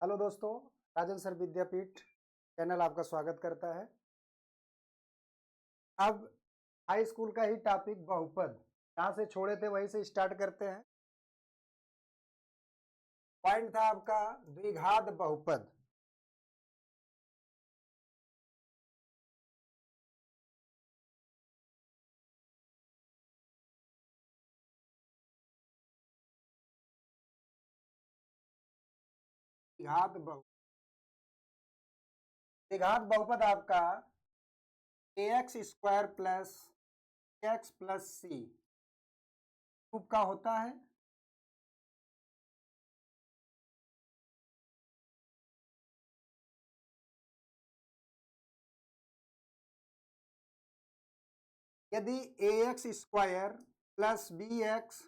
Hello दोस्तों, राजन sir विद्यापीठ channel आपका स्वागत करता है। अब हाई स्कूल का ही टॉपिक बहुपद, जहाँ से छोड़े थे वहीं से स्टार्ट करते हैं। पॉइंट था आपका द्विघात बहुपद। द्विघात बहुपद, द्विघात बहुपद आपका ax square plus x plus c cube का होता है। यदि ax square plus b x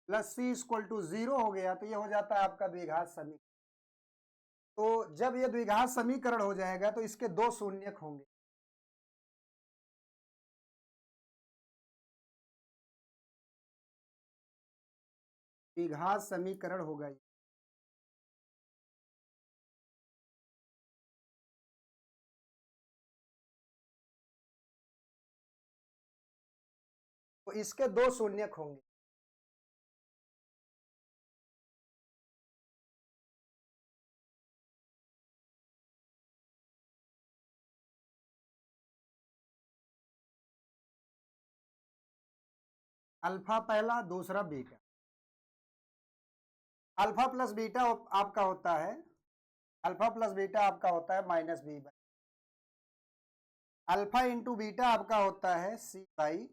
plus c equal to 0 हो गया तो ये हो जाता है आपका द्विघात समीकरण। तो जब ये द्विघात समीकरण हो जाएगा तो इसके दो शून्यक होंगे। द्विघात समीकरण होगा ये। तो इसके दो शून्यक होंगे। अल्फा पहला, दूसरा बीटा। अल्फा प्लस बीटा आपका होता है, अल्फा प्लस बीटा आपका होता है minus B by, alpha into beta आपका होता है सी बाई,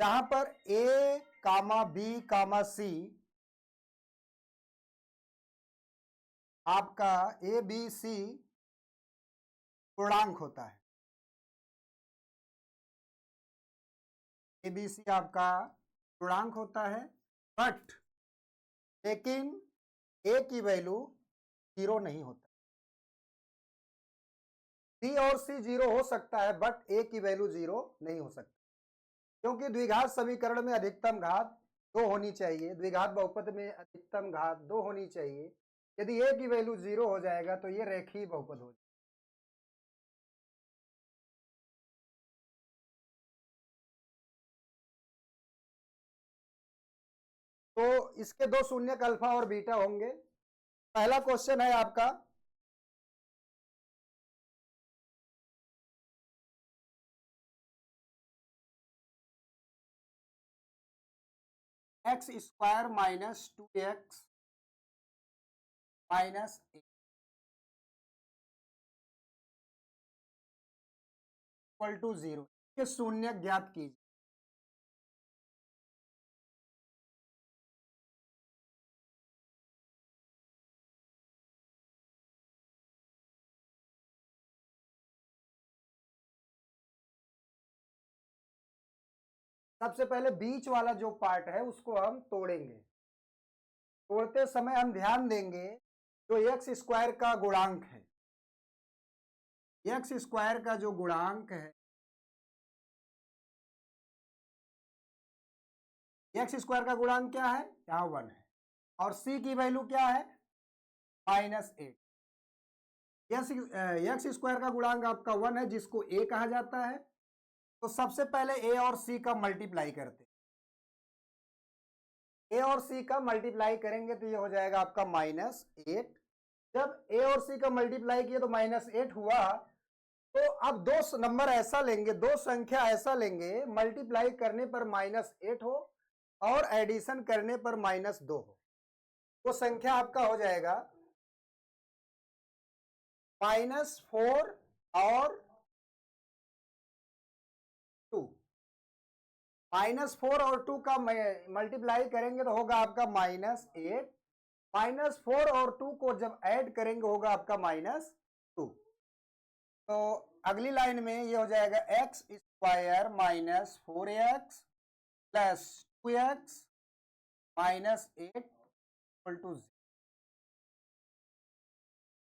जहां पर ए कामा बी कामा सी आपका ए बी सी पूर्णांक होता है। ए बी सी आपका पूर्णांक होता है, बट लेकिन ए की वैल्यू 0 नहीं होता। सी और सी 0 हो सकता है बट ए की वैल्यू 0 नहीं हो सकती, क्योंकि द्विघात समीकरण में अधिकतम घात 2 होनी चाहिए, द्विघात बहुपद में अधिकतम घात 2 होनी चाहिए। यदि ए की वैल्यू 0 हो जाएगा तो ये रेखीय बहुपद हो जाएगा। तो इसके दो शून्यक अल्फा और बीटा होंगे। पहला क्वेश्चन है आपका, x square minus 2x minus equal to 0 के शून्यक ज्ञात कीजिए। सबसे पहले बीच वाला जो पार्ट है उसको हम तोड़ेंगे। तोड़ते समय हम ध्यान देंगे जो एक्स स्क्वायर का गुणांक है, एक्स स्क्वायर का जो गुणांक है, एक्स स्क्वायर का गुणांक क्या है, यहाँ 1 है, और सी की वैल्यू क्या है, -8। एक्स स्क्वायर का गुणांक आपका 1 है जिसको ए कहा जाता है। तो सबसे पहले ए और सी का मल्टीप्लाई करते, ए और सी का मल्टीप्लाई करेंगे तो ये हो जाएगा आपका -8। जब ए और सी का मल्टीप्लाई किया तो -8 हुआ। तो अब दो नंबर ऐसा लेंगे, दो संख्या ऐसा लेंगे मल्टीप्लाई करने पर -8 हो और एडिशन करने पर -2 हो। वो संख्या आपका हो जाएगा -4 और 2। -4 और 2 का मल्टीप्लाई करेंगे तो होगा आपका -8। -4 और 2 को जब ऐड करेंगे होगा आपका -2। तो अगली लाइन में ये हो जाएगा x square minus 4x plus 2x -8 equal to 0।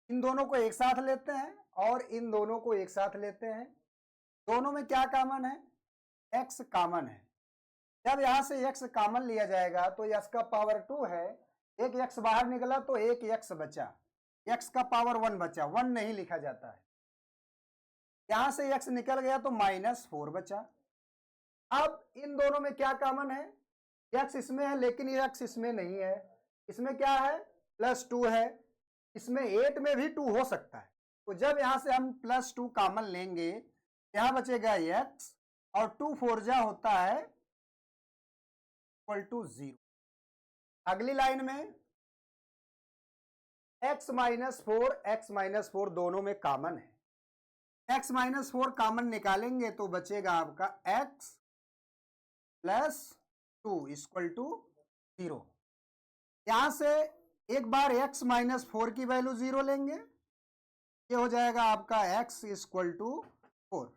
इन दोनों को एक साथ लेते हैं और इन दोनों को एक साथ लेते हैं। दोनों में क्या कॉमन है, x कॉमन है। जब यहां से x कॉमन लिया जाएगा तो x का पावर 2 है, एक x बाहर निकला तो एक x बचा, x का पावर 1 बचा, 1 नहीं लिखा जाता है। यहां से x निकल गया तो -4 बचा। अब इन दोनों में क्या कॉमन है, x इसमें है लेकिन ये x इसमें नहीं है, इसमें क्या है +2 है, इसमें 8 में भी 2 हो सकता है। तो जब यहां से हम +2 कॉमन लेंगे, यहां बचेगा x और 2 4 जा होता है =0। अगली लाइन में x -4 दोनों में कॉमन है, x -4 कॉमन निकालेंगे तो बचेगा आपका x +2 =0। यहां से एक बार x -4 की वैल्यू 0 लेंगे, ये हो जाएगा आपका x =4,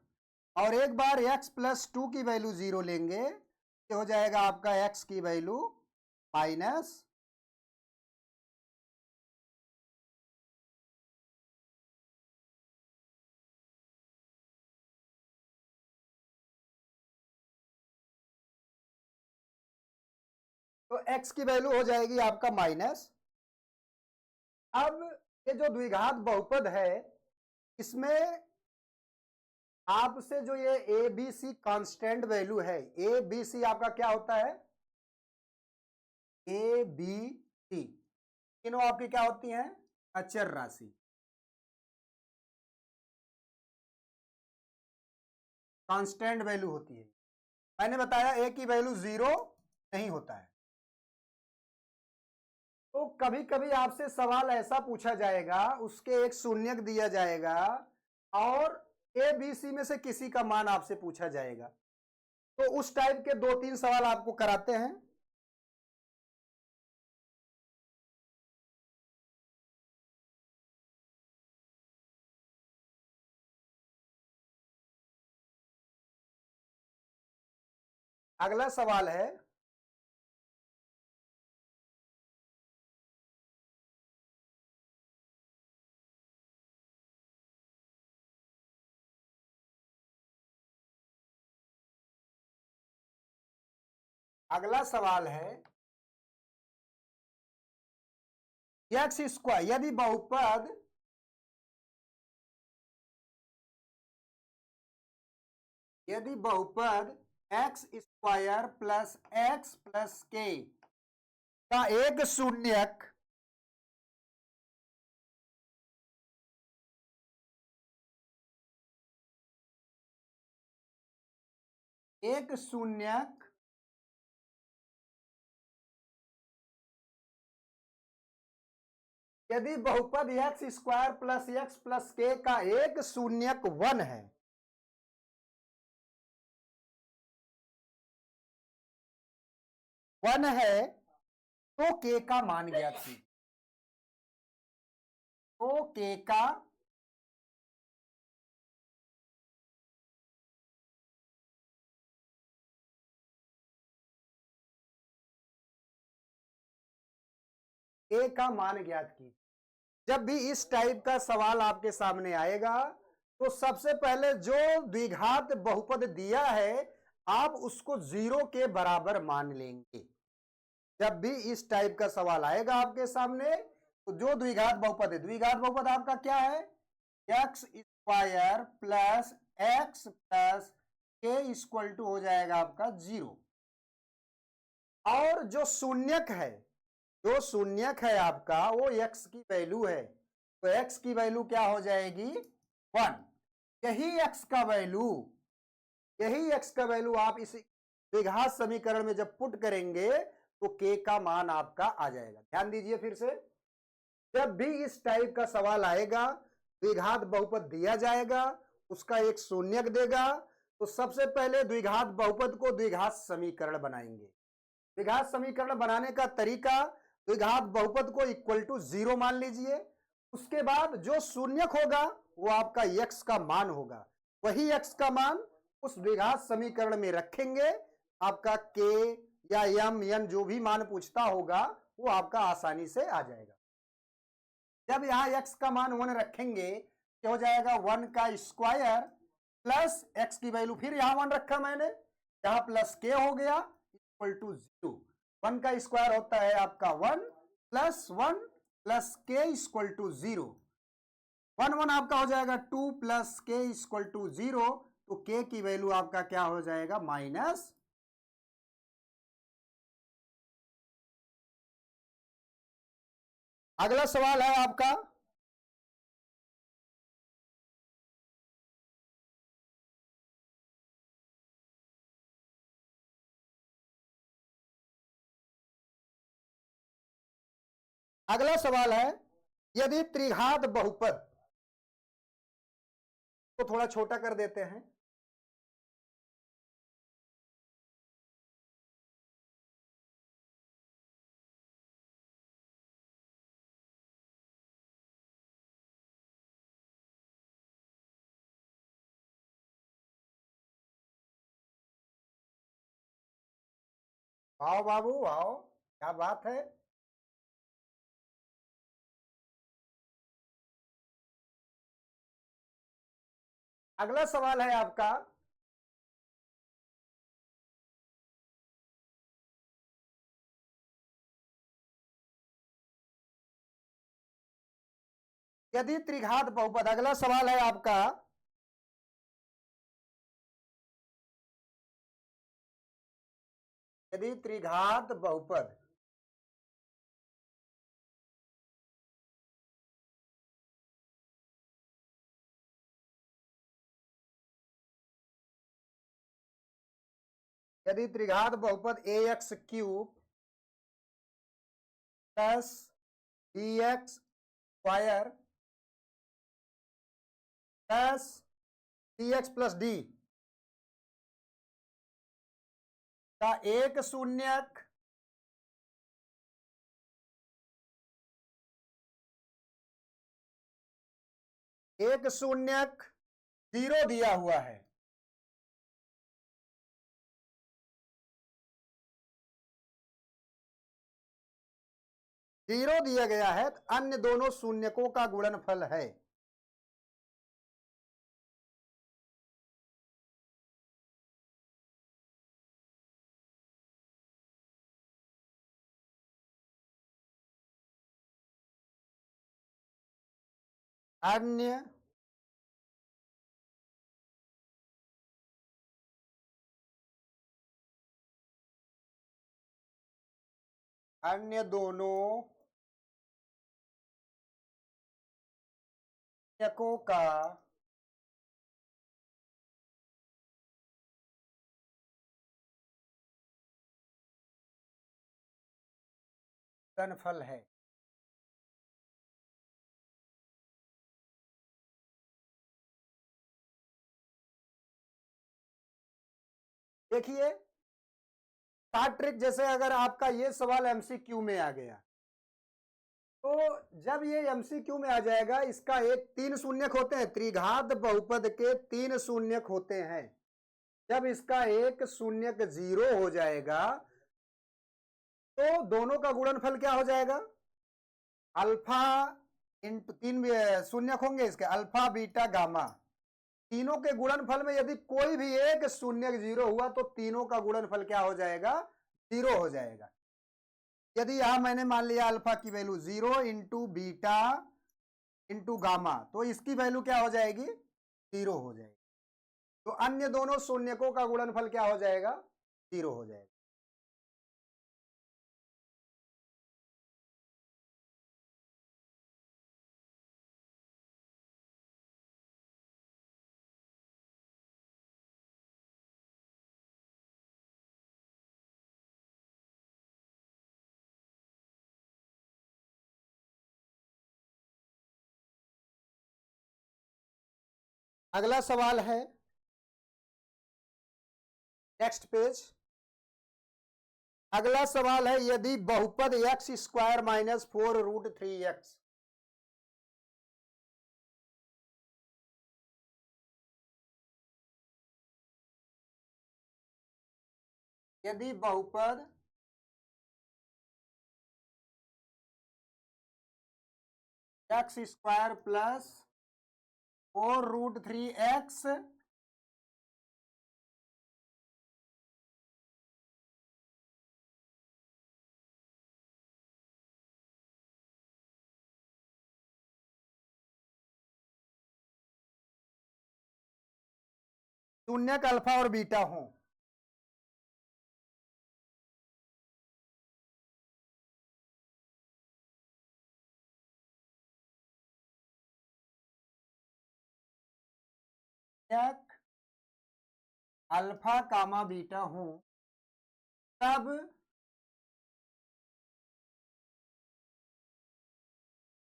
और एक बार x +2 की वैल्यू 0 लेंगे, ये हो जाएगा आपका x की वैल्यू -। तो x की वैल्यू हो जाएगी आपका माइनस। अब ये जो द्विघात बहुपद है, इसमें आपसे जो ये A B C constant value है, ए बी सी आपका क्या होता है, ए बी सी तीनों आपकी क्या होती हैं, अचर राशि, कांस्टेंट वैल्यू होती है। मैंने बताया ए की वैल्यू 0 नहीं होता है। तो कभी कभी आपसे सवाल ऐसा पूछा जाएगा, उसके एक शून्यक दिया जाएगा और ए बी सी में से किसी का मान आपसे पूछा जाएगा। तो उस टाइप के 2-3 सवाल आपको कराते हैं। अगला सवाल है, अगला सवाल है एक्स स्क्वायर यदि बहुपद x square plus x plus के का एक शून्यक यदि बहुपद x square plus x plus के का एक शून्यक 1 है, तो के का मान ज्ञात कीजिए। तो के का मान ज्ञात कीजिए। जब भी इस टाइप का सवाल आपके सामने आएगा तो सबसे पहले जो द्विघात बहुपद दिया है आप उसको 0 के बराबर मान लेंगे। जब भी इस टाइप का सवाल आएगा आपके सामने तो जो द्विघात बहुपद है, द्विघात बहुपद आपका क्या है, x square plus x plus के इक्वल टू हो जाएगा आपका 0। और जो शून्यक है आपका वो x की वैल्यू है, तो x की वैल्यू क्या हो जाएगी 1। यही x का वैल्यू आप इस द्विघात समीकरण में जब पुट करेंगे तो k का मान आपका आ जाएगा। ध्यान दीजिए फिर से, जब भी इस टाइप का सवाल आएगा, द्विघात बहुपद दिया जाएगा, उसका एक शून्यक देगा, तो सबसे पहले द्विघात बहुपद को द्विघात समीकरण बनाएंगे। द्विघात समीकरण बनाने का तरीका, द्विघात बहुपद को इक्वल टू 0 मान लीजिए, उसके बाद जो शून्यक होगा वो आपका x का मान होगा, वही x का मान उस द्विघात समीकरण में रखेंगे, आपका k या m n जो भी मान पूछता होगा वो आपका आसानी से आ जाएगा। जब यहां x का मान 1 रखेंगे क्या हो जाएगा, 1 का स्क्वायर प्लस x की वैल्यू, फिर यहां 1 रखा मैंने, यहाँ प्लस के हो गया इक्वल टू 0। 1 का स्क्वायर होता है आपका 1 प्लस के इक्वल टू 0। 1 आपका हो जाएगा 2 प्लस के इक्वल टू 0। तो के की वैल्यू आपका क्या हो जाएगा माइनस। अगला सवाल है आपका अगला सवाल है यदि त्रिघात बहुपद को थोड़ा छोटा कर देते हैं। आओ बाबू आओ, क्या बात है। अगला सवाल है आपका यदि त्रिघात बहुपद। अगला सवाल है आपका यदि त्रिघात बहुपद यदि त्रिघात बहुपद a x cube plus b x square plus c x plus d का एक शून्यक जीरो दिया हुआ है। जीरो दिया गया है तो अन्य दोनों शून्यकों का गुणनफल है। अन्य अन्य दोनों शून्यकों का गुणनफल है। देखिए शॉर्ट ट्रिक, जैसे अगर आपका ये सवाल एमसीक्यू में आ गया तो जब ये एमसीक्यू में आ जाएगा, इसका एक तीन शून्यक होते हैं, त्रिघात बहुपद के तीन शून्यक होते हैं। जब इसका एक शून्यक जीरो हो जाएगा तो दोनों का गुणनफल क्या हो जाएगा, अल्फा इंटू तीन शून्यक होंगे इसके, अल्फा बीटा गामा। तीनों के गुणनफल में यदि कोई भी एक शून्यक जीरो हुआ तो तीनों का गुणनफल क्या हो जाएगा, जीरो हो जाएगा। यदि यहां मैंने मान लिया अल्फा की value zero into beta into gamma, तो इसकी वैल्यू क्या हो जाएगी, जीरो हो जाएगी। तो अन्य दोनों शून्यकों का गुणनफल क्या हो जाएगा, जीरो हो जाएगा। अगला सवाल है, नेक्स्ट पेज। अगला सवाल है यदि बहुपद एक्स स्क्वायर माइनस 4√3x यदि बहुपद एक्स स्क्वायर प्लस 4√3x शून्यक अल्फा और बीटा हो, अल्फा कामा बीटा हो, तब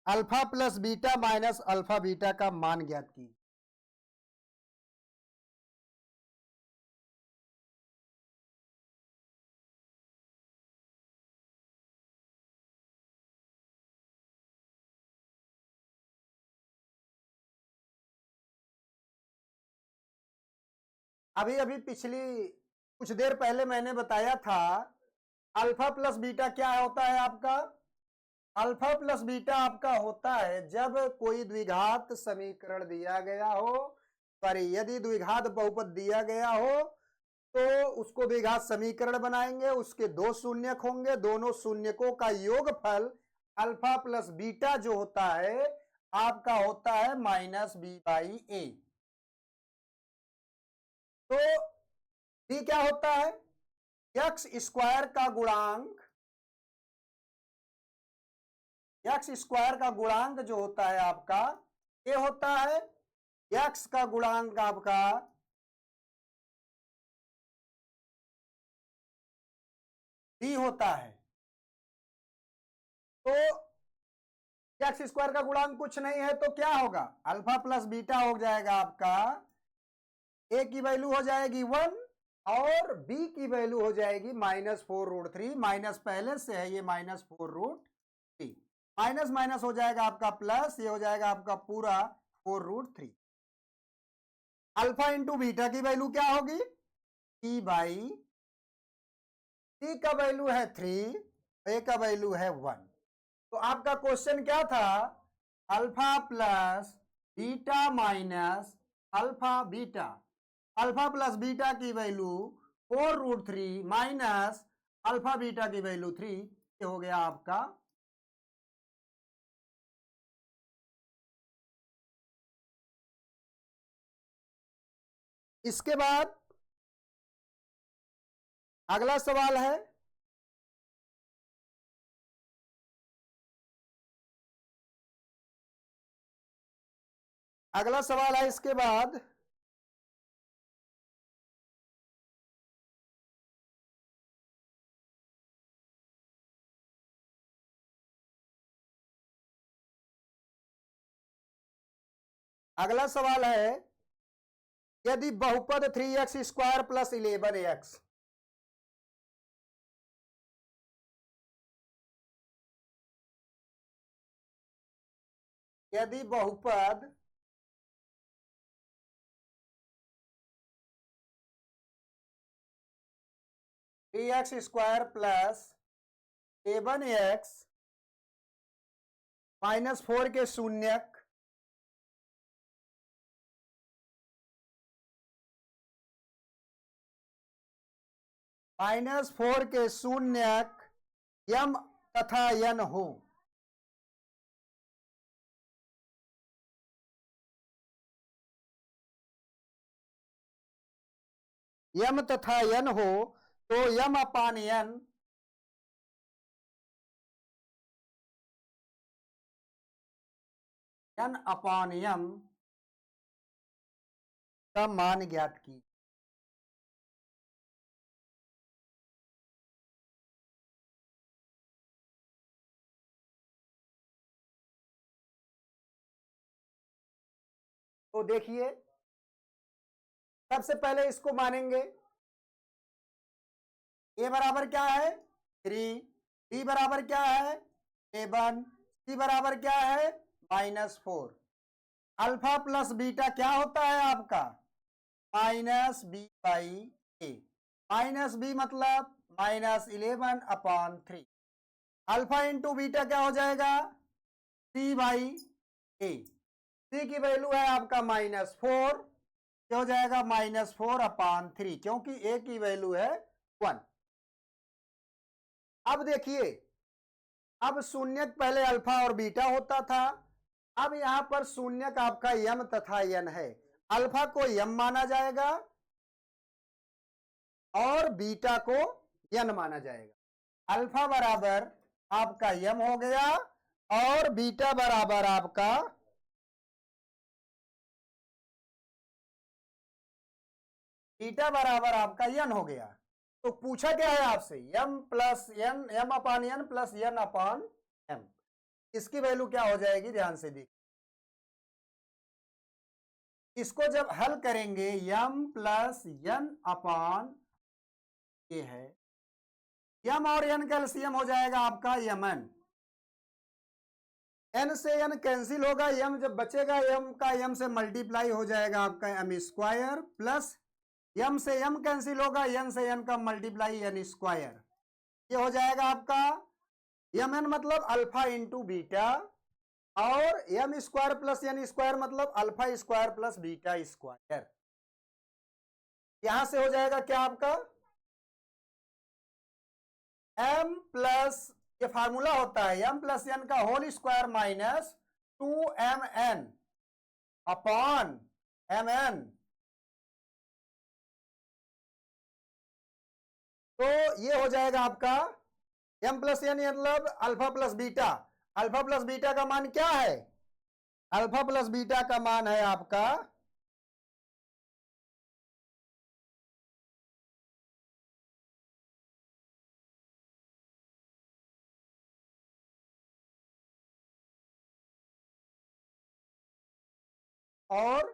alpha plus beta minus alpha beta का मान ज्ञात कीजिए। अभी अभी पिछली कुछ देर पहले मैंने बताया था अल्फा प्लस बीटा क्या होता है आपका। अल्फा प्लस बीटा आपका होता है जब कोई द्विघात समीकरण दिया गया हो, सॉरी यदि द्विघात बहुपद दिया गया हो तो उसको द्विघात समीकरण बनाएंगे, उसके दो शून्यक होंगे, दोनों शून्यकों का योगफल अल्फा प्लस बीटा जो होता है आपका होता है माइनस बी बाई ए। तो बी क्या होता है, एक्स स्क्वायर का गुणांक, एक्स स्क्वायर का गुणांक जो होता है आपका ये होता है एक्स का गुणांक आपका बी होता है। तो एक्स स्क्वायर का गुणांक कुछ नहीं है तो क्या होगा, अल्फा प्लस बीटा हो जाएगा आपका, ए की वैल्यू हो जाएगी 1 और बी की वैल्यू हो जाएगी -4√3, माइनस पहले से है ये -4√3, माइनस माइनस हो जाएगा आपका प्लस, ये हो जाएगा आपका पूरा 4√3। अल्फा इंटू बीटा की वैल्यू क्या होगी, e बाई, सी का वैल्यू है 3, ए का वैल्यू है 1। तो आपका क्वेश्चन क्या था, alpha plus beta minus alpha beta, alpha plus beta की वैल्यू 4√3 माइनस अल्फा बीटा की वैल्यू 3, ये हो गया आपका। इसके बाद अगला सवाल है, अगला सवाल है इसके बाद अगला सवाल है यदि बहुपद 3x स्क्वायर प्लस 11x, यदि बहुपद 3x स्क्वायर प्लस 11x -4 के शून्यक -4 के शून्यक यम तथा यन हो, यम तथा यन हो तो यम अपान यन यन अपान यम का मान ज्ञात की। तो देखिए सबसे पहले इसको मानेंगे, ए बराबर क्या है 3, बी बराबर क्या है 7, सी बराबर क्या है -4। अल्फा प्लस बीटा क्या होता है आपका minus B by A, minus B मतलब -11/3। अल्फा इंटू बीटा क्या हो जाएगा सी बाई ए, सी की वैल्यू है आपका -4, क्या हो जाएगा -4/3, क्योंकि ए की वैल्यू है 1। अब देखिए, अब शून्यक पहले अल्फा और बीटा होता था, अब यहां पर शून्यक आपका यम तथा यन है, अल्फा को यम माना जाएगा और बीटा को n माना जाएगा। अल्फा बराबर आपका m हो गया और बीटा बराबर आपका n हो गया। तो पूछा क्या है आपसे, m प्लस एन, m अपान एन प्लस n अपान m, इसकी वैल्यू क्या हो जाएगी, ध्यान से देखिए। इसको जब हल करेंगे m प्लस n अपान ये है, m और n का एलसीएम हो जाएगा आपका mn, n से n कैंसिल होगा, m जब बचेगा m का m से मल्टीप्लाई हो जाएगा आपका m स्क्वायर, प्लस m से m कैंसिल होगा, n से n का मल्टीप्लाई n स्क्वायर, ये हो जाएगा आपका mn मतलब अल्फा इंटू बीटा, और m square plus n square मतलब alpha square plus beta square. यहां से हो जाएगा क्या आपका m प्लस, ये फार्मूला होता है m प्लस n का whole square minus 2mn upon mn। तो ये हो जाएगा आपका m प्लस n मतलब alpha plus beta. Alpha plus beta का मान क्या है, अल्फा प्लस बीटा का मान है आपका और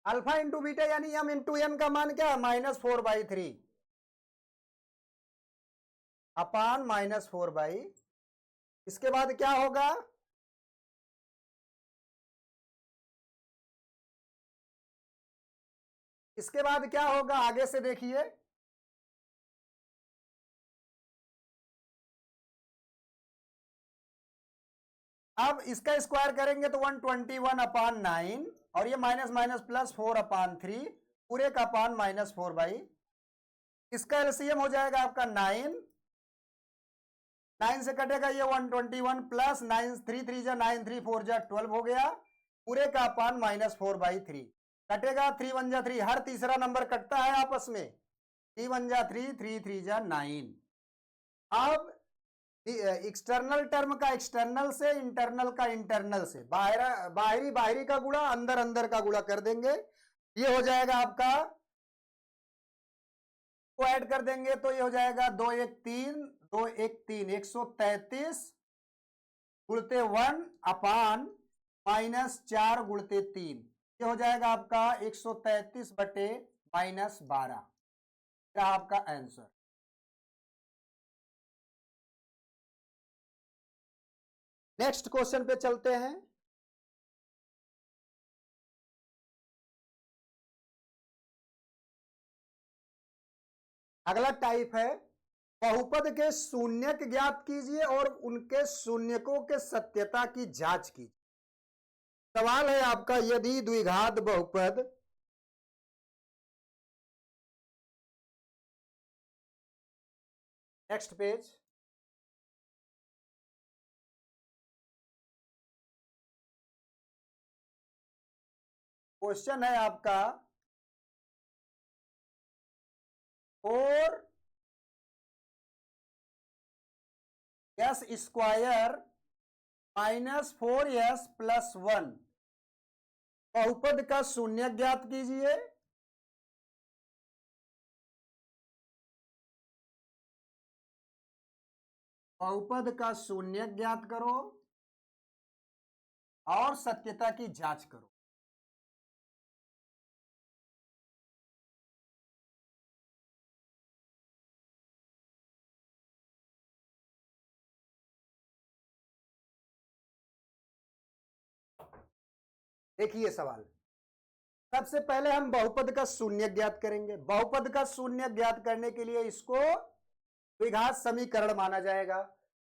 अल्फा इंटू बीटा यानी m इंटू n का मान क्या है -4/3 अपान -4/, इसके बाद क्या होगा, इसके बाद क्या होगा आगे से देखिए, अब इसका स्क्वायर करेंगे तो 121 अपान 9 और ये माइनस माइनस प्लस 4 अपान 3 पूरे का अपान -4/, इसका एलसीएम हो जाएगा आपका 9, 9 से कटेगा ये 121 प्लस 9 3 3 जा 9 3 4 जा 12 हो गया, पूरे का अपान -4/3 कटेगा, 3 1 जा 3, हर तीसरा नंबर कटता है आपस में, 3 1 जा 3 3 3 जा 9। अब एक्सटर्नल टर्म का एक्सटर्नल से, इंटरनल का इंटरनल से, बाहरी बाहरी का गुणा अंदर अंदर का गुणा कर देंगे, ये हो जाएगा आपका, को ऐड कर देंगे तो ये हो जाएगा 2 1 3 2 1 3 133 गुणते 1 अपान -4 गुणते 3, ये हो जाएगा आपका 133 बटे -12, आपका आंसर। नेक्स्ट क्वेश्चन पे चलते हैं। अगला टाइप है बहुपद के शून्यक ज्ञात कीजिए और उनके शून्यकों के सत्यता की जांच कीजिए। सवाल है आपका, यदि द्विघात बहुपद नेक्स्ट पेज, क्वेश्चन है आपका 4s² -4s + 1 बहुपद का शून्य ज्ञात कीजिए। बहुपद का शून्य ज्ञात करो और सत्यता की जांच करो। देखिए सवाल, सबसे पहले हम बहुपद का शून्य ज्ञात करेंगे। बहुपद का शून्य ज्ञात करने के लिए इसको द्विघात समीकरण माना जाएगा।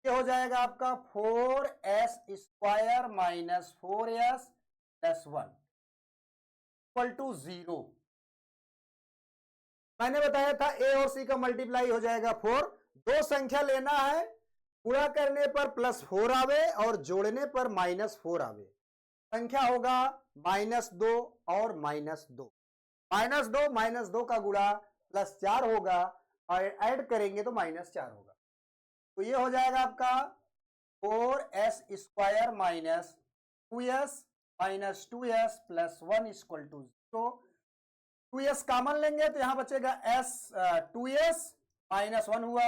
ये हो जाएगा आपका 4s² -4s + 1 = 0। मैंने बताया था a और c का मल्टीप्लाई हो जाएगा 4। दो संख्या लेना है, गुणा करने पर +4 आवे और जोड़ने पर -4 आवे। संख्या होगा -2 और -2, -2 का गुणा प्लस 4 होगा और ऐड करेंगे तो -4 होगा। तो ये हो जाएगा आपका 4s² minus 2s minus 2s plus 1 equal to 0। 2s common लेंगे तो यहां बचेगा 2s माइनस 1 हुआ,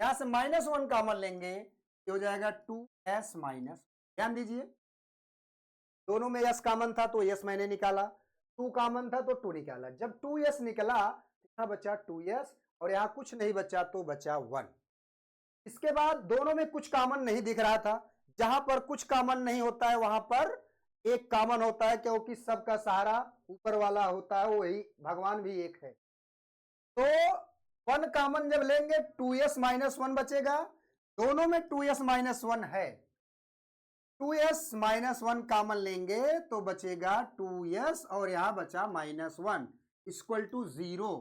यहां से -1 कॉमन लेंगे ये हो जाएगा 2s माइनस। ध्यान दीजिए दोनों में s कॉमन था तो s मैंने निकाला, 2 कॉमन था तो 2 निकाला। जब 2s निकला यहां बचा 2s और यहां कुछ नहीं बचा तो बचा 1। इसके बाद दोनों में कुछ कॉमन नहीं दिख रहा था, जहां पर कुछ कॉमन नहीं होता है वहां पर एक कॉमन होता है, क्योंकि सबका सहारा ऊपर वाला होता है, वही भगवान भी एक है। तो 1 कॉमन जब लेंगे 2s माइनस 1 बचेगा, दोनों में 2s माइनस 1 है, 2s माइनस 1 कॉमन लेंगे तो बचेगा 2s और यहां बचा -1 इक्वल टू 0।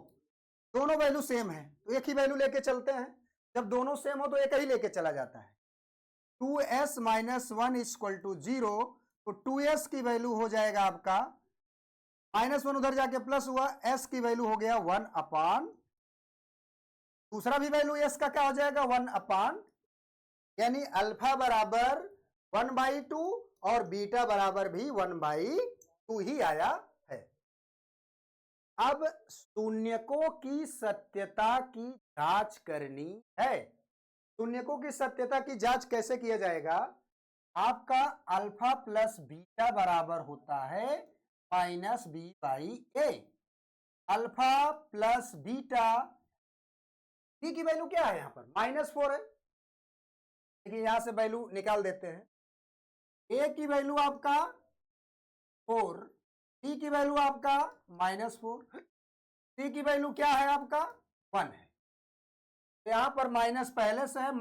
दोनों वैल्यू सेम है तो एक ही वैल्यू लेके चलते हैं, जब दोनों सेम हो तो एक ही लेके चला जाता है। 2s माइनस 1 इक्वल टू 0, तो 2s की वैल्यू हो जाएगा आपका -1 उधर जाके प्लस हुआ, s की वैल्यू हो गया 1 अपान, दूसरा भी वैल्यू s का क्या हो जाएगा 1 अपान, यानी अल्फा बराबर 1/2 और बीटा बराबर भी 1/2 ही आया है। अब शून्यकों की सत्यता की जांच करनी है। शून्यकों की सत्यता की जांच कैसे किया जाएगा? आपका अल्फा प्लस बीटा बराबर होता है -b/a। Alpha plus beta, b की वैल्यू क्या है यहां पर -4 है, देखिए यहां से वैल्यू निकाल देते हैं। a की वैल्यू आपका 4, b की वैल्यू आपका -4, c की वैल्यू क्या है आपका 1 है। तो यहां पर माइनस पहले से है,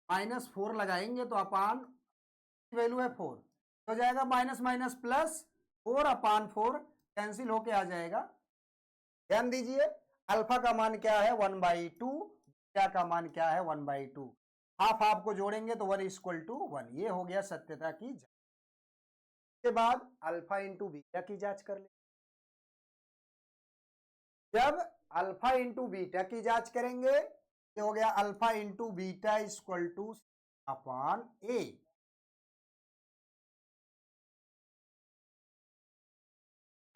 -4 लगाएंगे तो अपान वैल्यू है 4, हो जाएगा माइनस माइनस प्लस 4 अपान 4 कैंसिल होके आ जाएगा। ध्यान दीजिए अल्फा का मान क्या है 1/2, बीटा का मान क्या है 1/2, हाफ हाफ को जोड़ेंगे तो 1 इक्वल टू 1। ये हो गया सत्यता की जांच। के बाद अल्फा इंटू बीटा की जांच कर ले। जब अल्फा इंटू बीटा की जांच करेंगे ये हो गया alpha into beta equal to upon A.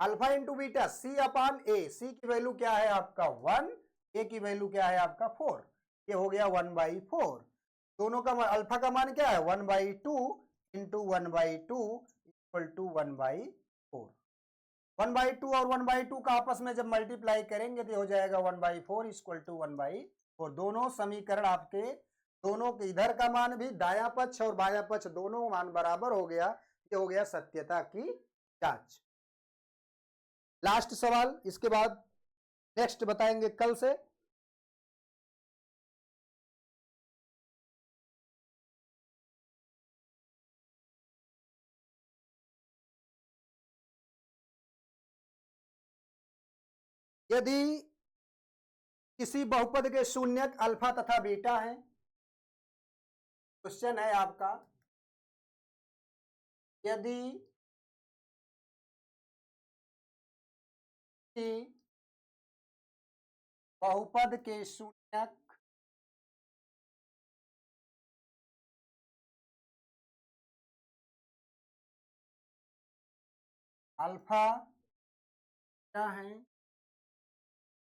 Alpha into beta C upon A, C की वैल्यू क्या है आपका 1, ए की वैल्यू क्या है आपका 4, ये हो गया 1/4। दोनों का अल्फा का मान क्या है 1/2 इंटू 1/2 इक्वल टू 1/4। 1/2 और 1/2 का आपस में जब मल्टीप्लाई करेंगे तो हो जाएगा 1/4 इक्वल टू 1/4। दोनों समीकरण आपके, दोनों के इधर का मान भी दायां पक्ष और बायां पक्ष दोनों मान बराबर हो गया। ये हो गया सत्यता की जांच। लास्ट सवाल, इसके बाद नेक्स्ट बताएंगे कल से। यदि किसी बहुपद के शून्यक अल्फा तथा बीटा है, क्वेश्चन है आपका, यदि बहुपद के शून्यक अल्फा क्या है,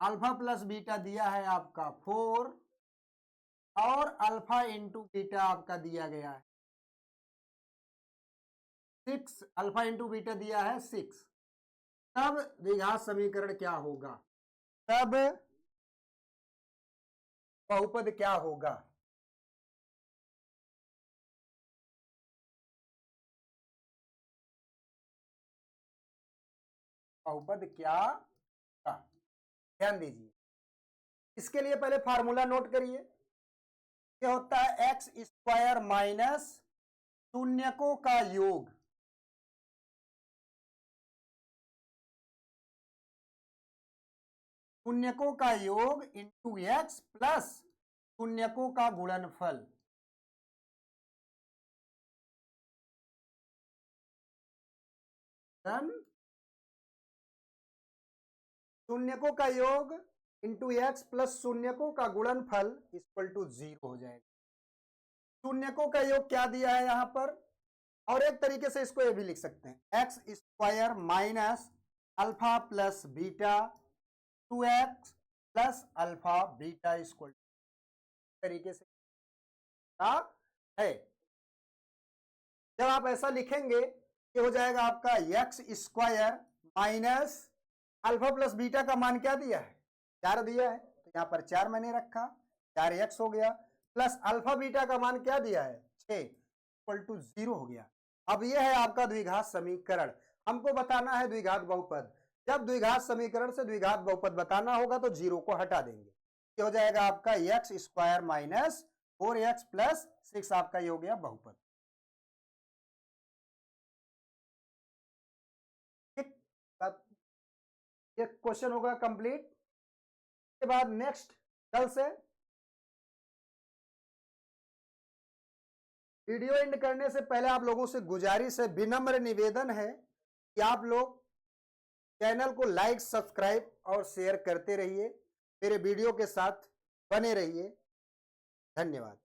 अल्फा प्लस बीटा दिया है आपका 4 और अल्फा इंटू बीटा आपका दिया गया है 6, अल्फा इंटू बीटा दिया है 6, तब द्विघात समीकरण क्या होगा, तब बहुपद क्या होगा? बहुपद क्या था? ध्यान दीजिए, इसके लिए पहले फार्मूला नोट करिए। क्या होता है x² माइनस शून्यकों का योग, शून्यकों का योग इंटू x प्लस शून्यकों का गुणनफल। शून्यकों का योग इंटू एक्स प्लस शून्यकों का गुणनफल इक्वल टू 0 हो जाएगा। शून्यकों का योग क्या दिया है यहाँ पर, और एक तरीके से इसको ये भी लिख सकते हैं x square minus alpha plus beta 2x plus alpha beta equal तरीके से है। जब आप ऐसा लिखेंगे ये हो जाएगा आपका x square minus alpha plus beta का मान क्या दिया है, 4 दिया है, तो यहाँ पर 4 मैंने रखा, 4x हो गया, प्लस अल्फा बीटा का मान क्या दिया है 6 इक्वल टू 0 हो गया। अब ये है आपका द्विघात समीकरण। हमको बताना है द्विघात बहुपद। जब द्विघात समीकरण से द्विघात बहुपद बताना होगा तो 0 को हटा देंगे, ये हो जाएगा आपका x square minus 4x plus 6 आपका ये हो गया बहुपद। ये क्वेश्चन होगा कंप्लीट। के बाद नेक्स्ट कल से वीडियो एंड करने से पहले आप लोगों से गुजारिश है, विनम्र निवेदन है कि आप लोग चैनल को लाइक सब्सक्राइब और शेयर करते रहिए, मेरे वीडियो के साथ बने रहिए। धन्यवाद।